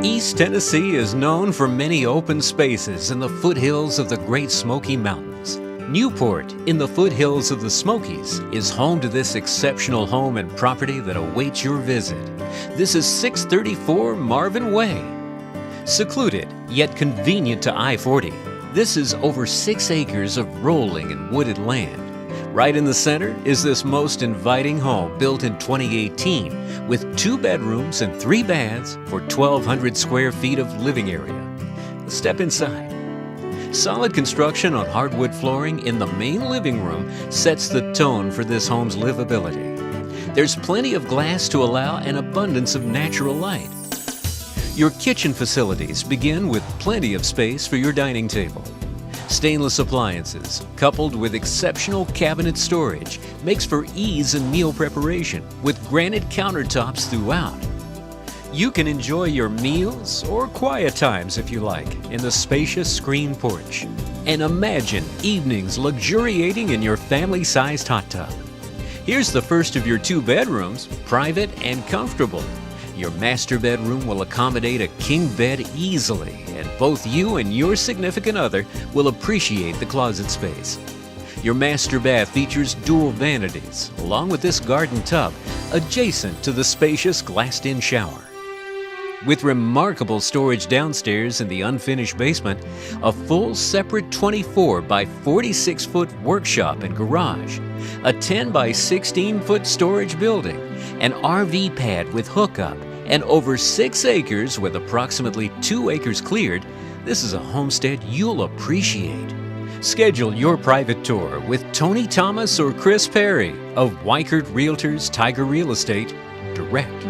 East Tennessee is known for many open spaces in the foothills of the Great Smoky Mountains. Newport, in the foothills of the Smokies, is home to this exceptional home and property that awaits your visit. This is 634 Marvin Way. Secluded, yet convenient to I-40, this is over 6 acres of rolling and wooded land. Right in the center is this most inviting home built in 2018 with 2 bedrooms and 3 baths for 1,200 square feet of living area. Step inside. Solid construction on hardwood flooring in the main living room sets the tone for this home's livability. There's plenty of glass to allow an abundance of natural light. Your kitchen facilities begin with plenty of space for your dining table. Stainless appliances, coupled with exceptional cabinet storage, makes for ease in meal preparation with granite countertops throughout. You can enjoy your meals or quiet times if you like in the spacious screen porch. And imagine evenings luxuriating in your family-sized hot tub. Here's the first of your 2 bedrooms, private and comfortable. Your master bedroom will accommodate a king bed easily, and both you and your significant other will appreciate the closet space. Your master bath features dual vanities, along with this garden tub, adjacent to the spacious glassed-in shower. With remarkable storage downstairs in the unfinished basement, a full separate 24 by 46 foot workshop and garage, a 10 by 16 foot storage building, an RV pad with hookup, and over 6 acres with approximately 2 acres cleared, this is a homestead you'll appreciate. Schedule your private tour with Tony Thomas or Chris Perry of Weichert Realtors Tiger Real Estate direct.